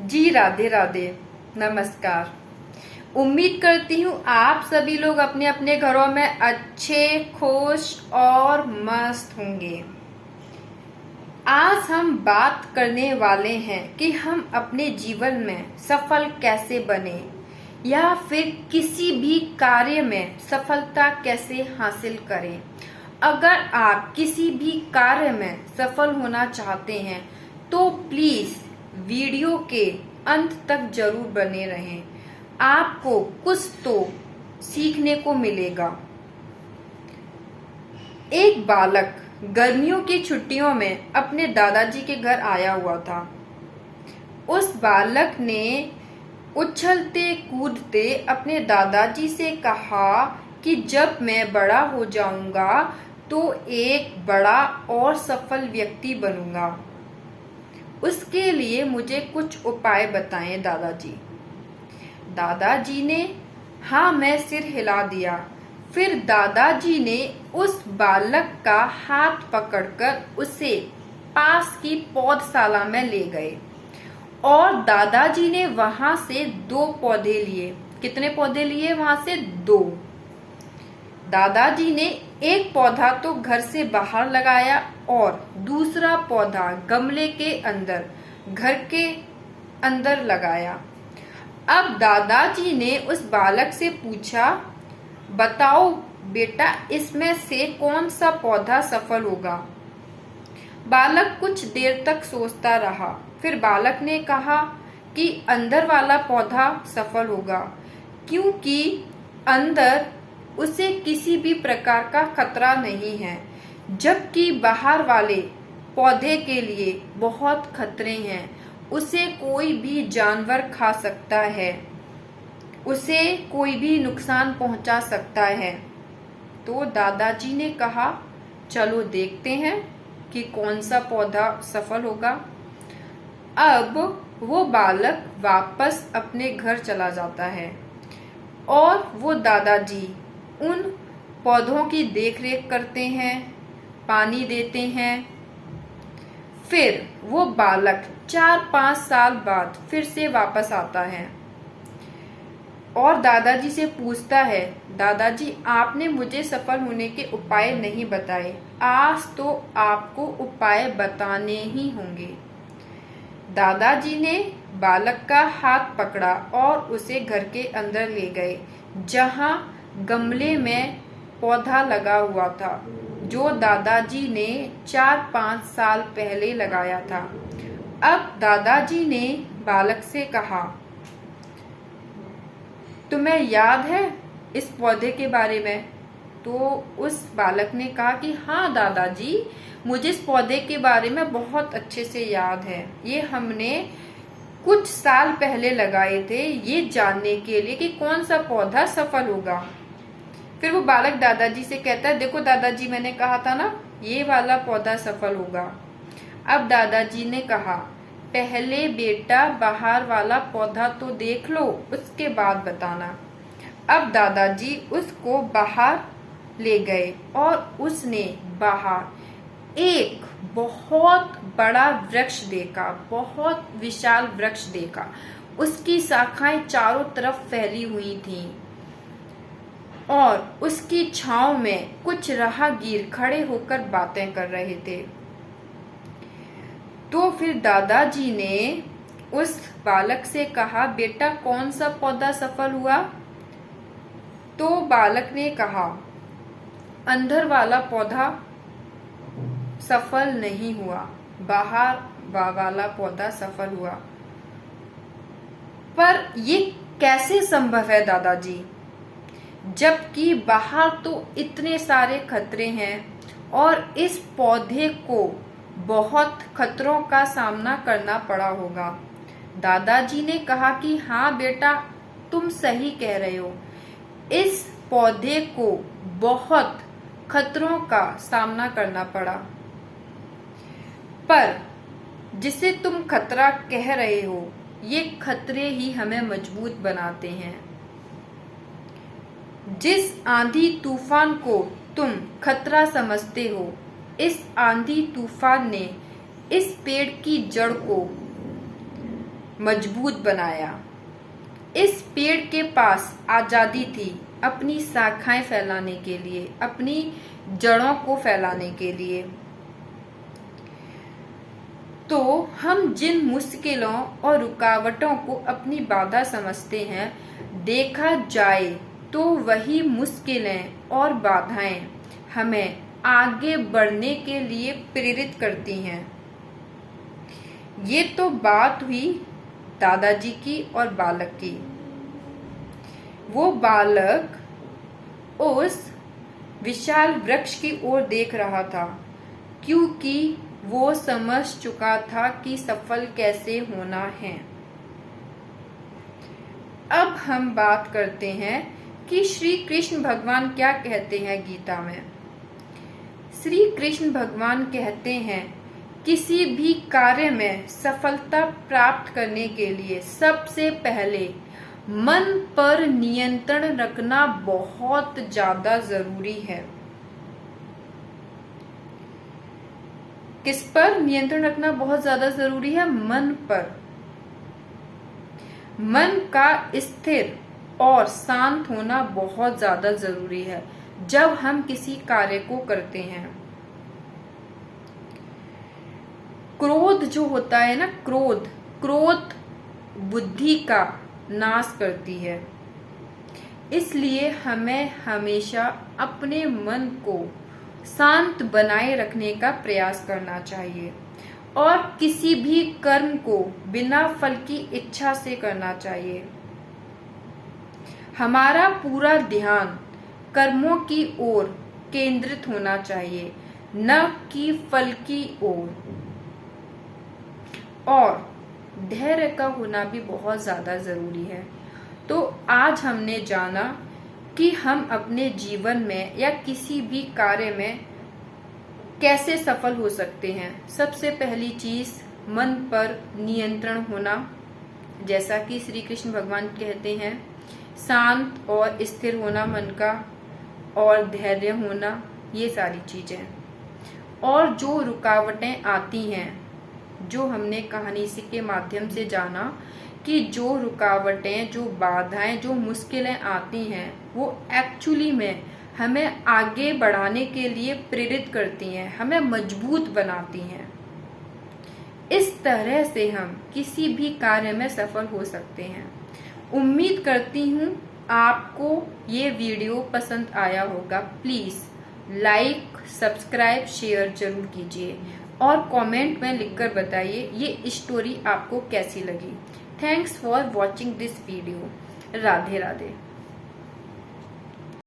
जी राधे राधे, नमस्कार। उम्मीद करती हूँ आप सभी लोग अपने अपने घरों में अच्छे, खुश और मस्त होंगे। आज हम बात करने वाले हैं कि हम अपने जीवन में सफल कैसे बने या फिर किसी भी कार्य में सफलता कैसे हासिल करें। अगर आप किसी भी कार्य में सफल होना चाहते हैं तो प्लीज वीडियो के अंत तक जरूर बने रहें। आपको कुछ तो सीखने को मिलेगा। एक बालक गर्मियों की छुट्टियों में अपने दादाजी के घर आया हुआ था। उस बालक ने उछलते कूदते अपने दादाजी से कहा कि जब मैं बड़ा हो जाऊंगा तो एक बड़ा और सफल व्यक्ति बनूंगा। उसके लिए मुझे कुछ उपाय बताएं दादाजी। दादाजी ने हाँ मैं सिर हिला दिया। फिर दादाजी ने उस बालक का हाथ पकड़कर उसे पास की पौधशाला में ले गए और दादाजी ने वहां से 2 पौधे लिए। कितने पौधे लिए वहां से? 2। दादाजी ने एक पौधा तो घर से बाहर लगाया और दूसरा पौधा गमले के अंदर घर के अंदर लगाया। अब दादाजी ने उस बालक से पूछा, बताओ बेटा, इसमें से कौन सा पौधा सफल होगा? बालक कुछ देर तक सोचता रहा। फिर बालक ने कहा कि अंदर वाला पौधा सफल होगा, क्योंकि अंदर उसे किसी भी प्रकार का खतरा नहीं है, जबकि बाहर वाले पौधे के लिए बहुत खतरे हैं। उसे कोई भी जानवर खा सकता है, उसे कोई भी नुकसान पहुंचा सकता है। तो दादाजी ने कहा, चलो देखते हैं कि कौन सा पौधा सफल होगा। अब वो बालक वापस अपने घर चला जाता है और वो दादाजी उन पौधों की देखरेख करते हैं, पानी देते हैं। फिर वो बालक 4-5 साल बाद फिर से वापस आता है और दादाजी से पूछता है, दादाजी आपने मुझे सफल होने के उपाय नहीं बताए, आज तो आपको उपाय बताने ही होंगे। दादाजी ने बालक का हाथ पकड़ा और उसे घर के अंदर ले गए, जहां गमले में पौधा लगा हुआ था जो दादाजी ने 4-5 साल पहले लगाया था। अब दादाजी ने बालक से कहा, तुम्हें याद है इस पौधे के बारे में? तो उस बालक ने कहा कि हाँ दादाजी, मुझे इस पौधे के बारे में बहुत अच्छे से याद है। ये हमने कुछ साल पहले लगाए थे, ये जानने के लिए कि कौन सा पौधा सफल होगा। फिर वो बालक दादाजी से कहता है, देखो दादाजी, मैंने कहा था ना ये वाला पौधा सफल होगा। अब दादाजी ने कहा, पहले बेटा बाहर वाला पौधा तो देख लो, उसके बाद बताना। अब दादाजी उसको बाहर ले गए और उसने बाहर एक बहुत बड़ा वृक्ष देखा, बहुत विशाल वृक्ष देखा। उसकी शाखाएं चारों तरफ फैली हुई थीं और उसकी छांव में कुछ राहगीर खड़े होकर बातें कर रहे थे। तो फिर दादाजी ने उस बालक से कहा, बेटा कौन सा पौधा सफल हुआ? तो बालक ने कहा, अंदर वाला पौधा सफल नहीं हुआ, बाहर वाला पौधा सफल हुआ। पर ये कैसे संभव है दादाजी, जबकि बाहर तो इतने सारे खतरे हैं और इस पौधे को बहुत खतरों का सामना करना पड़ा होगा। दादाजी ने कहा कि हाँ बेटा, तुम सही कह रहे हो, इस पौधे को बहुत खतरों का सामना करना पड़ा, पर जिसे तुम खतरा कह रहे हो, ये खतरे ही हमें मजबूत बनाते हैं। जिस आंधी तूफान को तुम खतरा समझते हो, इस आंधी तूफान ने इस पेड़ की जड़ को मजबूत बनाया। इस पेड़ के पास आजादी थी अपनी शाखाएं फैलाने के लिए, अपनी जड़ों को फैलाने के लिए। तो हम जिन मुश्किलों और रुकावटों को अपनी बाधा समझते हैं, देखा जाए तो वही मुश्किलें और बाधाएं हमें आगे बढ़ने के लिए प्रेरित करती हैं। ये तो बात हुई दादाजी की और बालक की। वो बालक उस विशाल वृक्ष की ओर देख रहा था, क्योंकि वो समझ चुका था कि सफल कैसे होना है। अब हम बात करते हैं कि श्री कृष्ण भगवान क्या कहते हैं गीता में। श्री कृष्ण भगवान कहते हैं, किसी भी कार्य में सफलता प्राप्त करने के लिए सबसे पहले मन पर नियंत्रण रखना बहुत ज्यादा जरूरी है। किस पर नियंत्रण रखना बहुत ज्यादा जरूरी है? मन पर। मन का स्थिर और शांत होना बहुत ज्यादा जरूरी है जब हम किसी कार्य को करते हैं। क्रोध जो होता है ना, क्रोध बुद्धि का नाश करती है। इसलिए हमें हमेशा अपने मन को शांत बनाए रखने का प्रयास करना चाहिए और किसी भी कर्म को बिना फल की इच्छा से करना चाहिए। हमारा पूरा ध्यान कर्मों की ओर केंद्रित होना चाहिए, न कि फल की ओर। और धैर्य का होना भी बहुत ज्यादा जरूरी है। तो आज हमने जाना कि हम अपने जीवन में या किसी भी कार्य में कैसे सफल हो सकते हैं। सबसे पहली चीज मन पर नियंत्रण होना, जैसा कि श्री कृष्ण भगवान कहते हैं, शांत और स्थिर होना मन का, और धैर्य होना, ये सारी चीजें। और जो रुकावटें आती हैं, जो हमने कहानी के माध्यम से जाना कि जो रुकावटें, जो बाधाएं, जो मुश्किलें आती हैं, वो एक्चुअली में हमें आगे बढ़ाने के लिए प्रेरित करती हैं, हमें मजबूत बनाती हैं। इस तरह से हम किसी भी कार्य में सफल हो सकते हैं। उम्मीद करती हूँ आपको ये वीडियो पसंद आया होगा। प्लीज लाइक, सब्सक्राइब, शेयर जरूर कीजिए और कमेंट में लिखकर बताइए ये स्टोरी आपको कैसी लगी। Thanks for watching this video. Radhe Radhe.